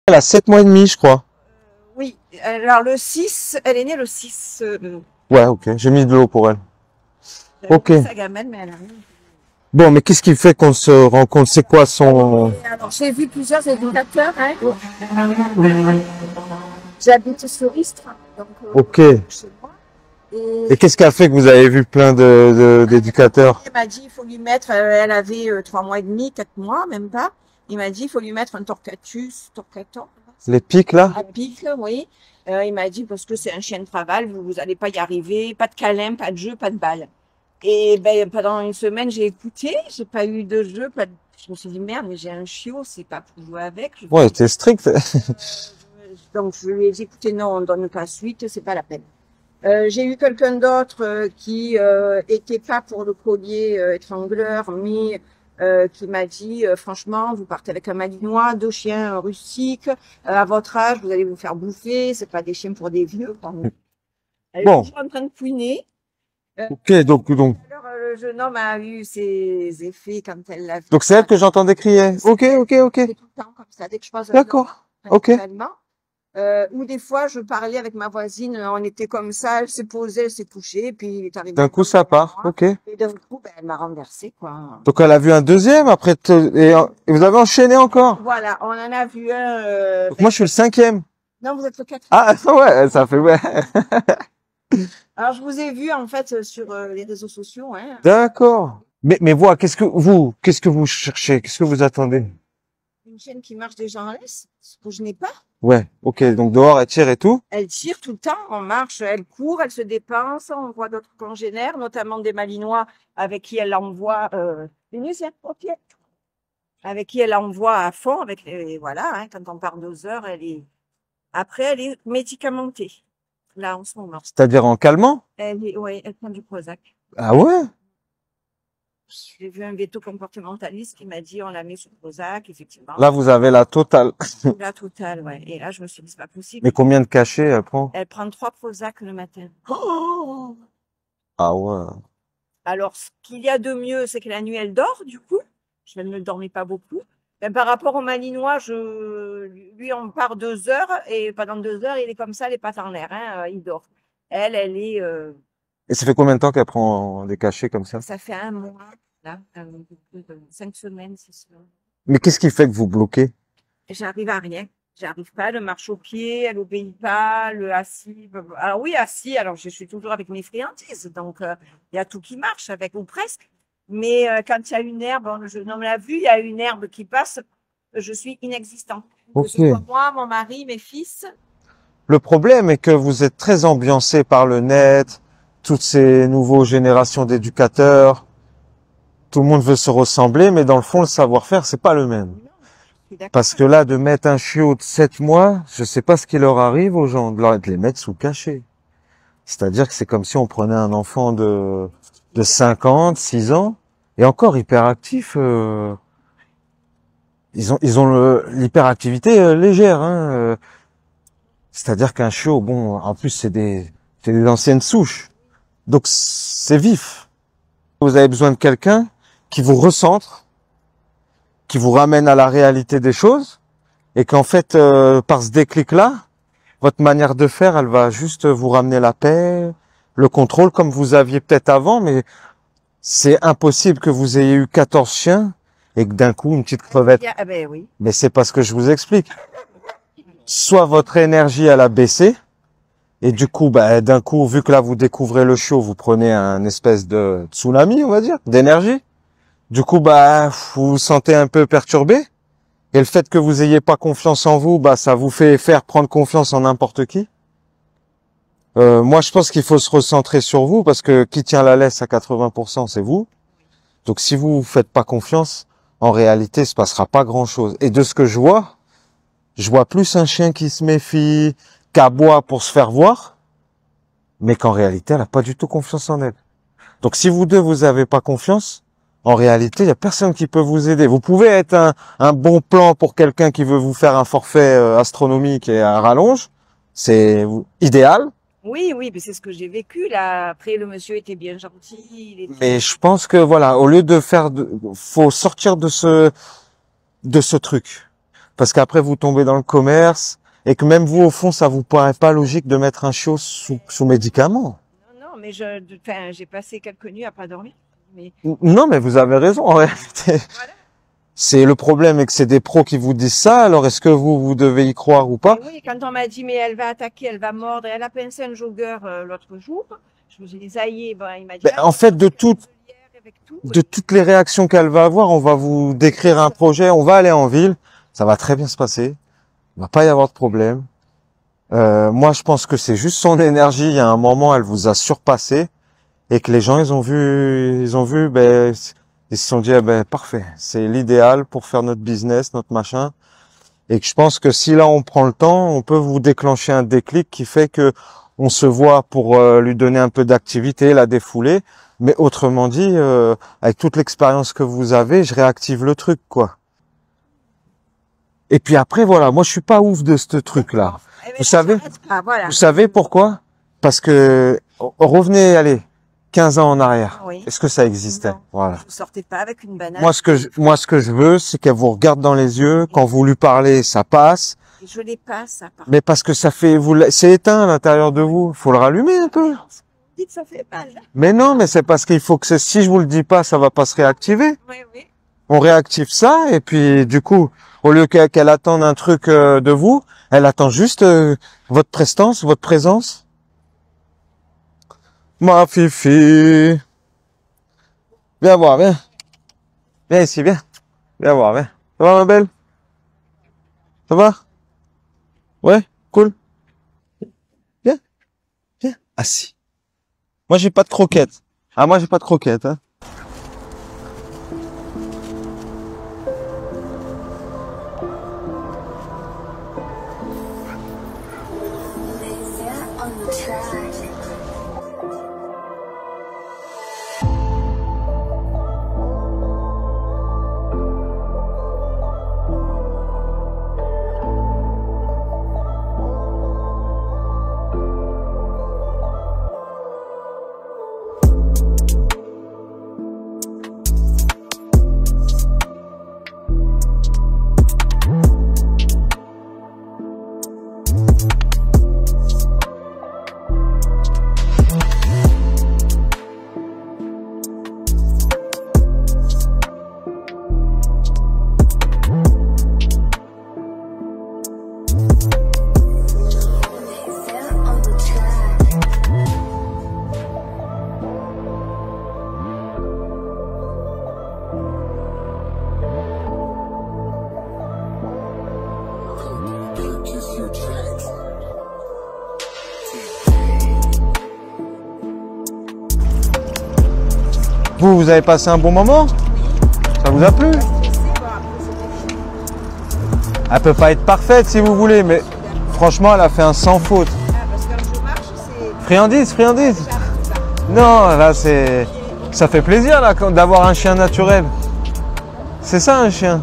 Elle a 7 mois et demi, je crois. Oui, alors le 6, elle est née le 6. Ouais, ok. J'ai mis de l'eau pour elle. J'avais Ok. oublié sa gamelle, mais elle a rien. Bon, mais qu'est-ce qui fait qu'on se rencontre? C'est quoi son... Et alors, j'ai vu plusieurs éducateurs, hein. J'habite sur Istres, donc Ok. chez moi. Et Et qu'est-ce qui a fait que vous avez vu plein d'éducateurs? il m'a dit, il faut lui mettre, elle avait 3 mois et demi, 4 mois, même pas. Il m'a dit, il faut lui mettre un torcator, Les pics, là? à pic, oui. Il m'a dit, parce que c'est un chien de travail, vous allez pas y arriver, pas de câlin, pas de jeu, pas de balle. Et ben, pendant une semaine, j'ai écouté, j'ai pas eu de jeu, pas de... Je me suis dit, merde, mais j'ai un chiot, c'est pas pour jouer avec. Ouais, c'était strict. Donc, je lui ai dit, écoutez, non, on donne pas suite, c'est pas la peine. J'ai eu quelqu'un d'autre qui était pas pour le collier étrangleur, mais qui m'a dit, franchement, vous partez avec un malinois, 2 chiens rustiques, à votre âge, vous allez vous faire bouffer, c'est pas des chiens pour des vieux. Pardon. Elle est Bon. toujours en train de couiner. Ok, donc Alors, le jeune homme a eu ses effets quand elle l'a vu. c'est elle que j'entendais crier. Ok, ok. C'est tout le temps comme ça, dès que je passe D'accord. Ok. principalement. Ou des fois, je parlais avec ma voisine, on était comme ça, elle s'est posée, elle s'est couchée, puis il est arrivé. D'un coup, ça part. Ok. Et d'un coup, ben, elle m'a renversé, quoi. Donc elle a vu un deuxième après et vous avez enchaîné encore. Voilà, on en a vu un. Donc moi je suis le cinquième. Non, vous êtes le quatrième. Ah ouais, ça fait ouais. Alors, je vous ai vu, en fait, sur les réseaux sociaux, hein. D'accord. Mais voilà, qu'est-ce que vous cherchez? Qu'est-ce que vous attendez? Une chienne qui marche déjà en laisse, ce que je n'ai pas. Ouais, ok. Donc dehors elle tire et tout. Elle tire tout le temps, on marche, elle court, elle se dépense, on voit d'autres congénères, notamment des Malinois avec qui elle envoie Vénusien, ok. Avec qui elle envoie à fond, avec les, voilà, hein, quand on part 2 heures, après, elle est médicamentée, là, en ce moment. C'est-à-dire en calmant? Ouais, elle prend du Prozac. Ah ouais? J'ai vu un veto comportementaliste qui m'a dit, on la met sous Prozac, effectivement. Là vous avez la totale. La totale, ouais. Et là, je me suis dit, c'est pas possible. Mais combien de cachets elle prend? Elle prend 3 Prozac le matin. Oh ah ouais. Alors, ce qu'il y a de mieux, c'est que la nuit, elle dort, du coup. Je ne dormais pas beaucoup. Ben, par rapport au Malinois, lui, on part 2 heures et pendant 2 heures, il est comme ça, les pattes en l'air, hein, il dort. Elle est, Et ça fait combien de temps qu'elle prend des cachets comme ça? ça fait un mois, là, 5 semaines, c'est ça. Mais qu'est-ce qui fait que vous bloquez? J'arrive à rien. J'arrive pas, elle marche au pied, elle obéit pas, le assis. Alors oui, assis, alors je suis toujours avec mes friandises, donc il y a tout qui marche avec, ou presque. Mais quand il y a une herbe, le jeune homme l'a vu, il y a une herbe qui passe, je suis inexistant. Que ce Ok. soit moi, mon mari, mes fils. Le problème est que vous êtes très ambiancé par le net, toutes ces nouvelles générations d'éducateurs. Tout le monde veut se ressembler, mais dans le fond, le savoir-faire, c'est pas le même. Non, je suis d'accord. Parce que là, de mettre un chiot de 7 mois, je sais pas ce qui leur arrive aux gens, de les mettre sous cachet. C'est-à-dire que c'est comme si on prenait un enfant de 50, 6 ans, et encore hyperactif, ils ont l'hyperactivité légère, hein, c'est-à-dire qu'un chiot, bon, en plus c'est des anciennes souches, donc c'est vif. Vous avez besoin de quelqu'un qui vous recentre, qui vous ramène à la réalité des choses, et qu'en fait, par ce déclic-là, votre manière de faire, elle va juste vous ramener la paix, le contrôle comme vous aviez peut-être avant, mais c'est impossible que vous ayez eu 14 chiens et que d'un coup, une petite crevette. Ah ben oui. Mais c'est parce que je vous explique. Soit votre énergie, elle a baissé, et du coup, bah, d'un coup, vu que là, vous découvrez le chiot, vous prenez un espèce de tsunami, on va dire, d'énergie. Du coup, bah, vous vous sentez un peu perturbé. Et le fait que vous ayez pas confiance en vous, bah, ça vous fait faire prendre confiance en n'importe qui. Moi, je pense qu'il faut se recentrer sur vous parce que qui tient la laisse à 80%, c'est vous. Donc, si vous faites pas confiance, en réalité, il se passera pas grand-chose. Et de ce que je vois plus un chien qui se méfie, qui aboie pour se faire voir, mais qu'en réalité, elle a pas du tout confiance en elle. Donc, si vous deux, vous avez pas confiance, en réalité, il y a personne qui peut vous aider. Vous pouvez être un bon plan pour quelqu'un qui veut vous faire un forfait astronomique et un rallonge. C'est idéal. Oui, oui, mais c'est ce que j'ai vécu, là. Après, le monsieur était bien gentil. Mais je pense que voilà, au lieu de faire, faut sortir de ce truc. Parce qu'après, vous tombez dans le commerce et que même vous, au fond, ça vous paraît pas logique de mettre un chiot sous médicaments. Non, non, mais enfin, j'ai passé quelques nuits à pas dormir. Mais Non, mais vous avez raison, en réalité. voilà. C'est le problème et que c'est des pros qui vous disent ça. Alors, est-ce que vous devez y croire ou pas? Et oui, quand on m'a dit, mais elle va attaquer, elle va mordre, et elle a pincé un jogger l'autre jour, je me suis dit, ça y est, bon, il m'a dit, Ben, en fait, de toutes tout. les réactions qu'elle va avoir, on va vous décrire un projet, on va aller en ville, ça va très bien se passer, il va pas y avoir de problème. Moi, je pense que c'est juste son énergie. Il y a un moment, elle vous a surpassé et que les gens, ils ont vu, ben, ils se sont dit, eh ben, parfait, c'est l'idéal pour faire notre business, notre machin. Et que je pense que si là, on prend le temps, on peut vous déclencher un déclic qui fait que on se voit pour lui donner un peu d'activité, la défouler. Mais autrement dit, avec toute l'expérience que vous avez, je réactive le truc, quoi. Et puis après, voilà, moi, je suis pas ouf de ce truc-là. Vous savez, Voilà. vous savez pourquoi? Parce que revenez, allez, 15 ans en arrière. Oui. Est-ce que ça existait? Non. Voilà. Vous sortez pas avec une banane. Moi, ce que je veux, c'est qu'elle vous regarde dans les yeux. Quand vous lui parlez, ça passe. Et je l'ai pas, ça, par Mais parce que ça fait, c'est éteint à l'intérieur de vous. Faut le rallumer un peu. dites, ça fait mal. Mais non, mais c'est parce qu'il faut que si je vous le dis pas, ça va pas se réactiver. Oui, oui. On réactive ça et puis du coup, au lieu qu'elle attende un truc de vous, elle attend juste votre prestance, votre présence. Ma fifi. Viens voir, viens. Viens ici, viens. Viens voir, viens. Ça va, ma belle? Ça va? Ouais, cool. Viens, viens. Assis. Moi, j'ai pas de croquettes. Ah, moi, j'ai pas de croquettes, hein. Vous avez passé un bon moment? Ça vous a plu? Elle peut pas être parfaite si vous voulez, mais franchement, elle a fait un sans faute. Parce que quand je marche, c'est... Friandise, friandise. Non, là, ça fait plaisir là d'avoir un chien naturel. C'est ça un chien.